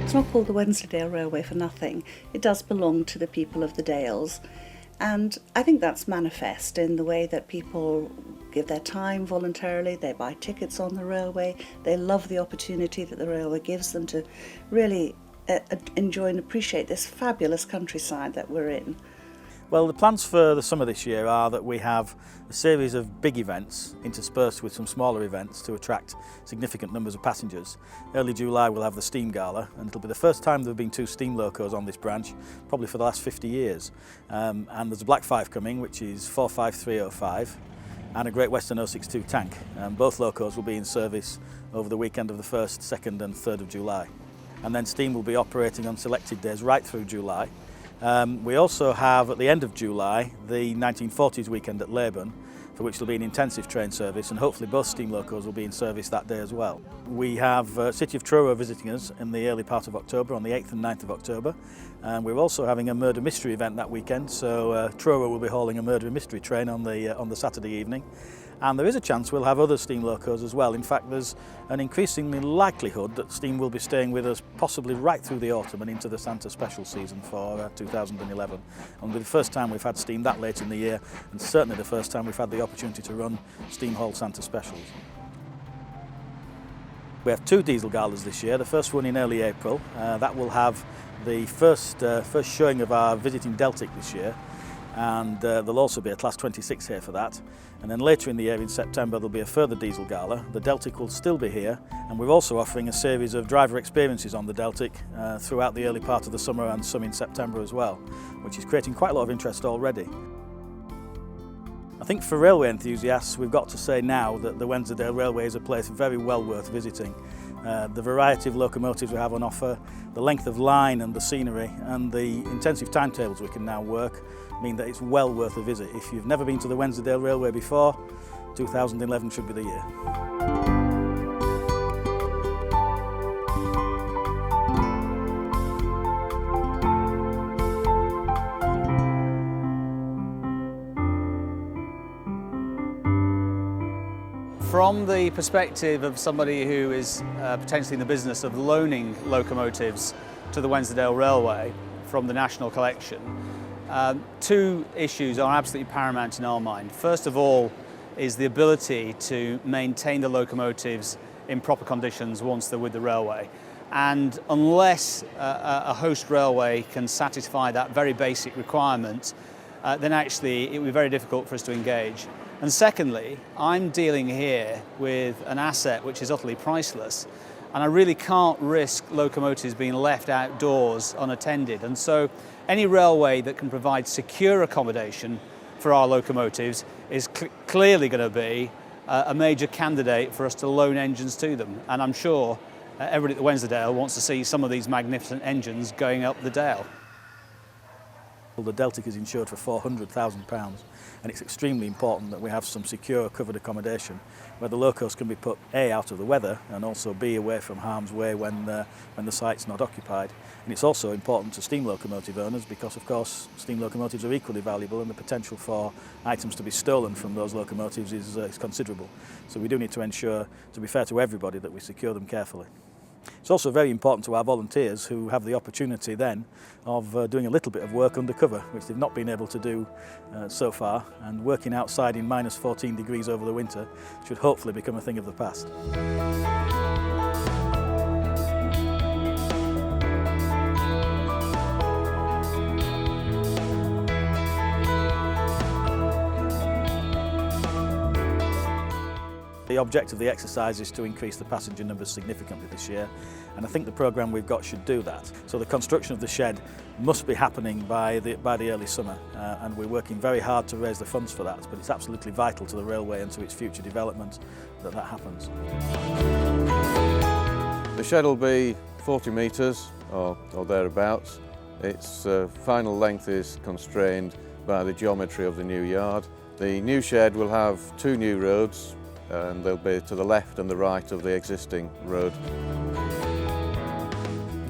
It's not called the Wensleydale Railway for nothing. It does belong to the people of the Dales. And I think that's manifest in the way that people give their time voluntarily, they buy tickets on the railway, they love the opportunity that the railway gives them to really enjoy and appreciate this fabulous countryside that we're in. Well, the plans for the summer this year are that we have a series of big events interspersed with some smaller events to attract significant numbers of passengers. Early July we'll have the Steam Gala, and it'll be the first time there have been 2 steam locos on this branch, probably for the last 50 years. And there's a Black 5 coming, which is 45305, and a Great Western 062 tank. Both locos will be in service over the weekend of the 1st, 2nd and 3rd of July. And then steam will be operating on selected days right through July. We also have, at the end of July, the 1940s weekend at Leyburn, for which there will be an intensive train service, and hopefully both steam locos will be in service that day as well. We have City of Truro visiting us in the early part of October, on the 8th and 9th of October. And we're also having a murder mystery event that weekend, so Truro will be hauling a murder mystery train on the Saturday evening. And there is a chance we'll have other steam locos as well. In fact, there's an increasingly likelihood that steam will be staying with us possibly right through the autumn and into the Santa special season for 2011. And the first time we've had steam that late in the year, and certainly the first time we've had the opportunity to run steam haul Santa specials. We have 2 diesel galas this year, the first one in early April. That will have the first showing of our visiting Deltic this year. And there'll also be a Class 26 here for that. And then later in the year, in September, there'll be a further diesel gala. The Deltic will still be here, and we're also offering a series of driver experiences on the Deltic throughout the early part of the summer and some in September as well, which is creating quite a lot of interest already. I think for railway enthusiasts, we've got to say now that the Wensleydale Railway is a place very well worth visiting. The variety of locomotives we have on offer, the length of line and the scenery, and the intensive timetables we can now work mean that it's well worth a visit. If you've never been to the Wensleydale Railway before, 2011 should be the year. From the perspective of somebody who is potentially in the business of loaning locomotives to the Wensleydale Railway from the National Collection, 2 issues are absolutely paramount in our mind. First of all is the ability to maintain the locomotives in proper conditions once they're with the railway. And unless a host railway can satisfy that very basic requirement, then actually it will be very difficult for us to engage. And secondly, I'm dealing here with an asset which is utterly priceless, and I really can't risk locomotives being left outdoors unattended. And so any railway that can provide secure accommodation for our locomotives is clearly going to be a major candidate for us to loan engines to them. And I'm sure everybody at the Wensleydale wants to see some of these magnificent engines going up the Dale. The Deltic is insured for £400,000, and it's extremely important that we have some secure covered accommodation where the locos can be put A, out of the weather, and also B, away from harm's way when the site's not occupied. And it's also important to steam locomotive owners because, of course, steam locomotives are equally valuable, and the potential for items to be stolen from those locomotives is considerable. So we do need to ensure, to be fair to everybody, that we secure them carefully. It's also very important to our volunteers who have the opportunity then of doing a little bit of work undercover, which they've not been able to do so far, and working outside in minus 14 degrees over the winter should hopefully become a thing of the past. The object of the exercise is to increase the passenger numbers significantly this year, and I think the programme we've got should do that. So the construction of the shed must be happening by the early summer, and we're working very hard to raise the funds for that, but it's absolutely vital to the railway and to its future development that happens. The shed will be 40 metres or thereabouts. Its final length is constrained by the geometry of the new yard. The new shed will have 2 new roads, and they'll be to the left and the right of the existing road.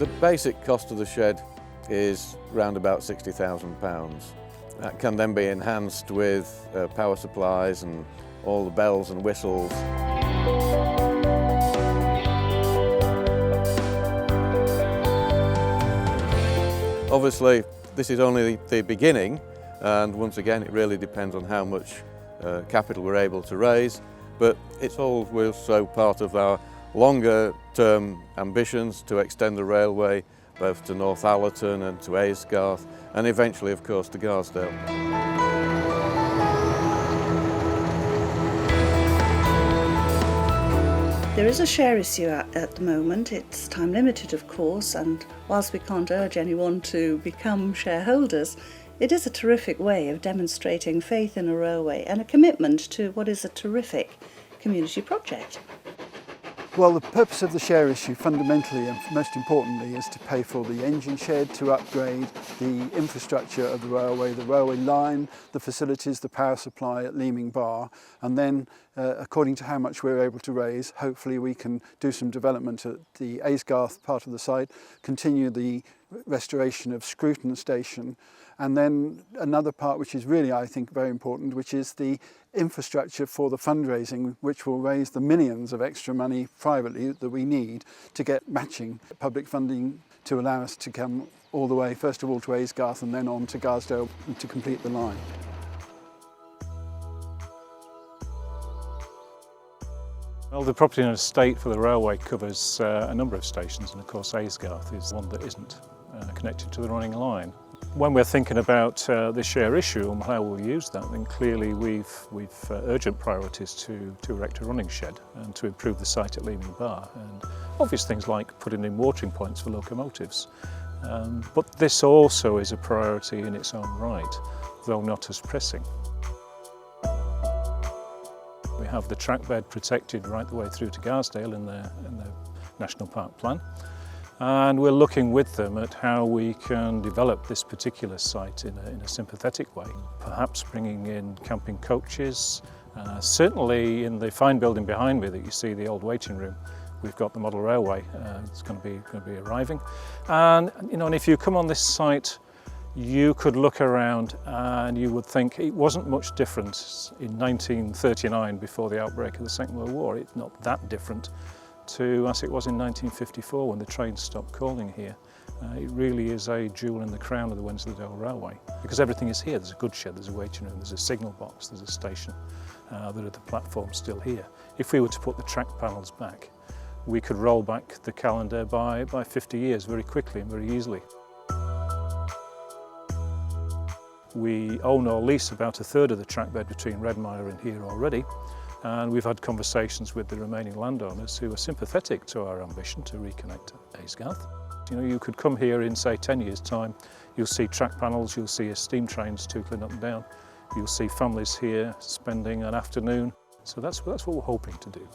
The basic cost of the shed is around about £60,000. That can then be enhanced with power supplies and all the bells and whistles. Obviously, this is only the beginning, and once again it really depends on how much capital we're able to raise, but it's also part of our longer term ambitions to extend the railway both to Northallerton and to Aysgarth, and eventually of course to Garsdale. There is a share issue at the moment. It's time limited, of course, and whilst we can't urge anyone to become shareholders, it is a terrific way of demonstrating faith in a railway and a commitment to what is a terrific community project. Well, the purpose of the share issue fundamentally and most importantly is to pay for the engine shed, to upgrade the infrastructure of the railway line, the facilities, the power supply at Leeming Bar, and then according to how much we're able to raise, hopefully we can do some development at the Aysgarth part of the site, continue the restoration of Scruton Station, and then another part which is really, I think, very important, which is the infrastructure for the fundraising, which will raise the millions of extra money privately that we need to get matching public funding to allow us to come all the way, first of all to Aysgarth and then on to Garsdale to complete the line. Well, the property and estate for the railway covers a number of stations, and of course Aysgarth is one that isn't connected to the running line. When we're thinking about the share issue and how we'll use that, then clearly we've urgent priorities to erect a running shed and to improve the site at Leeming Bar, and obvious things like putting in watering points for locomotives. But this also is a priority in its own right, though not as pressing. We have the track bed protected right the way through to Garsdale in the National Park Plan. And we're looking with them at how we can develop this particular site in a sympathetic way. Perhaps bringing in camping coaches. Certainly in the fine building behind me that you see, the old waiting room, we've got the model railway. It's going to be arriving. And and if you come on this site, you could look around and you would think it wasn't much different in 1939 before the outbreak of the Second World War. It's not that different to as it was in 1954 when the trains stopped calling here. It really is a jewel in the crown of the Wensleydale Railway, because everything is here. There's a goods shed, there's a waiting room, there's a signal box, there's a station, there are the platforms still here. If we were to put the track panels back, we could roll back the calendar by 50 years very quickly and very easily. We own or lease about a third of the track bed between Redmire and here already, and we've had conversations with the remaining landowners who are sympathetic to our ambition to reconnect Aysgarth. You could come here in, say, 10 years' time, you'll see track panels, you'll see steam trains tootling up and down, you'll see families here spending an afternoon. So that's what we're hoping to do.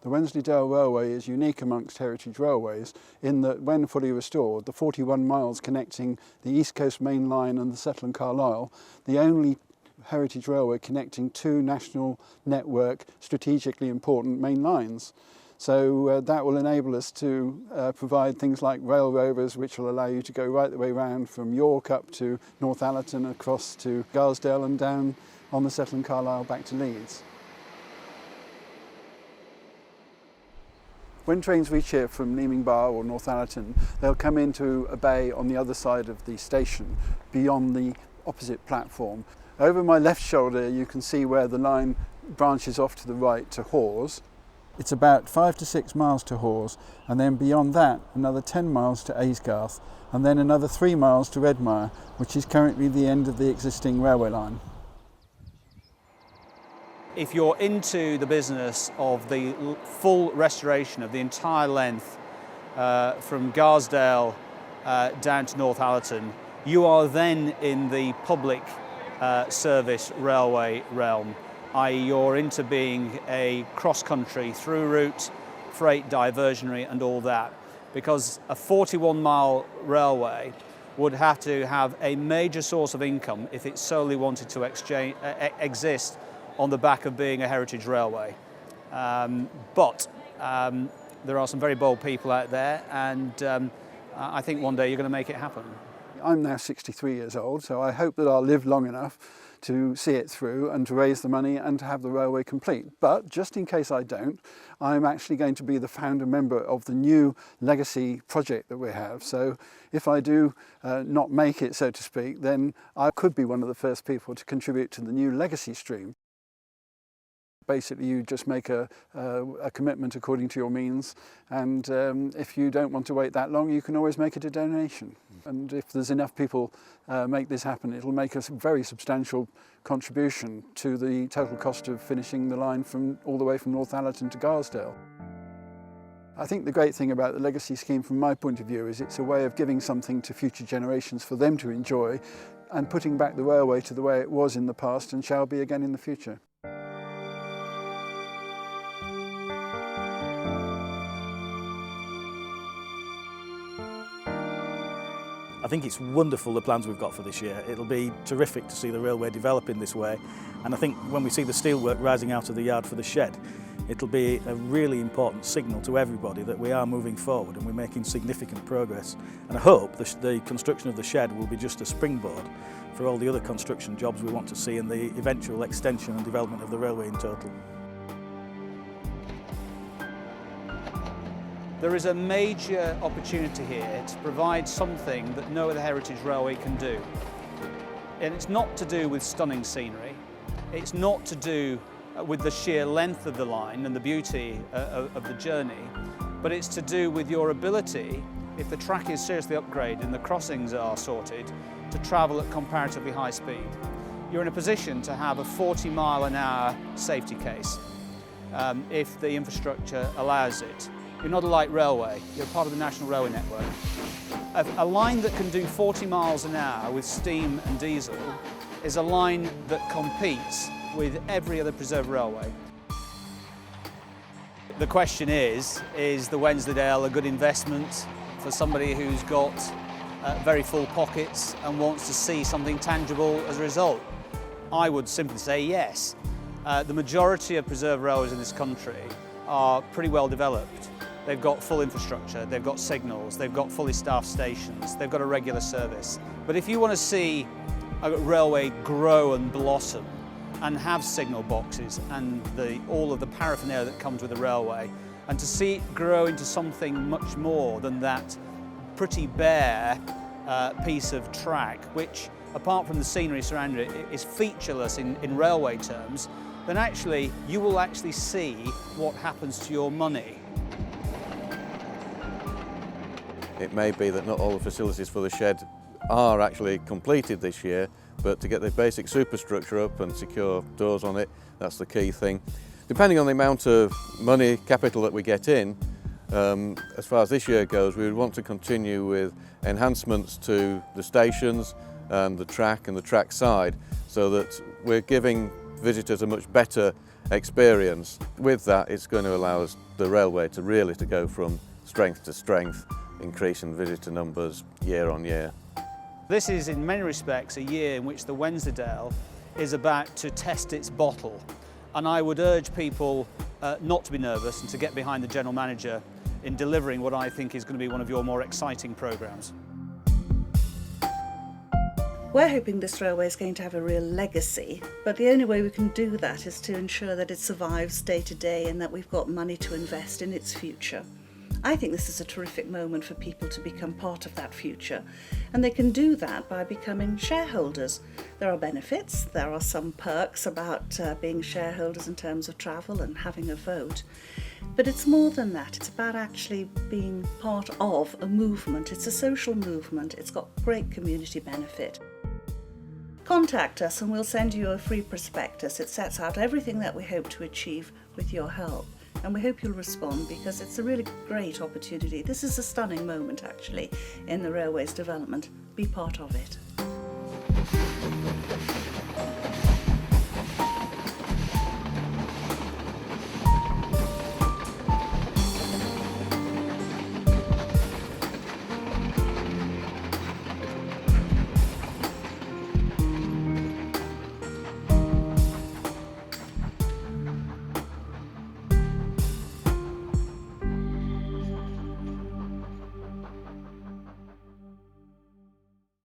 The Wensleydale Railway is unique amongst heritage railways in that when fully restored, the 41 miles connecting the East Coast Main Line and the Settle Carlisle, the only heritage railway connecting two national network strategically important main lines. So that will enable us to provide things like rail rovers, which will allow you to go right the way round from York up to Northallerton, across to Garsdale and down on the Settle Carlisle back to Leeds. When trains reach here from Leeming Bar or Northallerton, they'll come into a bay on the other side of the station, beyond the opposite platform. Over my left shoulder you can see where the line branches off to the right to Hawes. It's about 5 to 6 miles to Hawes, and then beyond that another 10 miles to Aysgarth, and then another 3 miles to Redmire, which is currently the end of the existing railway line. If you're into the business of the full restoration of the entire length from Garsdale down to Northallerton, you are then in the public service railway realm, i.e. you're into being a cross-country through route, freight diversionary and all that, because a 41-mile railway would have to have a major source of income if it solely wanted to exist on the back of being a heritage railway. But there are some very bold people out there, and I think one day you're going to make it happen. I'm now 63 years old, so I hope that I'll live long enough to see it through and to raise the money and to have the railway complete. But just in case I don't, I'm actually going to be the founder member of the new legacy project that we have. So if I do not make it, so to speak, then I could be one of the first people to contribute to the new legacy stream. Basically, you just make a commitment according to your means, and if you don't want to wait that long, you can always make it a donation. And if there's enough people make this happen, it'll make a very substantial contribution to the total cost of finishing the line all the way from Northallerton to Garsdale. I think the great thing about the legacy scheme from my point of view is it's a way of giving something to future generations for them to enjoy and putting back the railway to the way it was in the past and shall be again in the future. I think it's wonderful, the plans we've got for this year. It'll be terrific to see the railway develop in this way, and I think when we see the steelwork rising out of the yard for the shed, it'll be a really important signal to everybody that we are moving forward and we're making significant progress. And I hope the construction of the shed will be just a springboard for all the other construction jobs we want to see and the eventual extension and development of the railway in total. There is a major opportunity here to provide something that no other heritage railway can do. And it's not to do with stunning scenery, it's not to do with the sheer length of the line and the beauty of the journey, but it's to do with your ability, if the track is seriously upgraded and the crossings are sorted, to travel at comparatively high speed. You're in a position to have a 40-mile-an-hour safety case if the infrastructure allows it. You're not a light railway, you're part of the National Railway Network. A line that can do 40 miles an hour with steam and diesel is a line that competes with every other preserved railway. The question is the Wensleydale a good investment for somebody who's got very full pockets and wants to see something tangible as a result? I would simply say yes. The majority of preserved railways in this country are pretty well developed. They've got full infrastructure, they've got signals, they've got fully staffed stations, they've got a regular service. But if you want to see a railway grow and blossom and have signal boxes and all of the paraphernalia that comes with the railway, and to see it grow into something much more than that pretty bare piece of track, which apart from the scenery surrounding it is featureless in railway terms, then actually you will actually see what happens to your money. It may be that not all the facilities for the shed are actually completed this year, but to get the basic superstructure up and secure doors on it, that's the key thing. Depending on the amount of money, capital that we get in, as far as this year goes, we would want to continue with enhancements to the stations and the track side, so that we're giving visitors a much better experience. With that, it's going to allow us, the railway, to really go from strength to strength, increasing visitor numbers year on year. This is in many respects a year in which the Wensleydale is about to test its bottle, and I would urge people not to be nervous and to get behind the General Manager in delivering what I think is going to be one of your more exciting programmes. We're hoping this railway is going to have a real legacy, but the only way we can do that is to ensure that it survives day to day and that we've got money to invest in its future. I think this is a terrific moment for people to become part of that future, and they can do that by becoming shareholders. There are benefits, there are some perks about being shareholders in terms of travel and having a vote, but it's more than that. It's about actually being part of a movement. It's a social movement. It's got great community benefit. Contact us and we'll send you a free prospectus. It sets out everything that we hope to achieve with your help. And we hope you'll respond, because it's a really great opportunity. This is a stunning moment actually in the railway's development. Be part of it.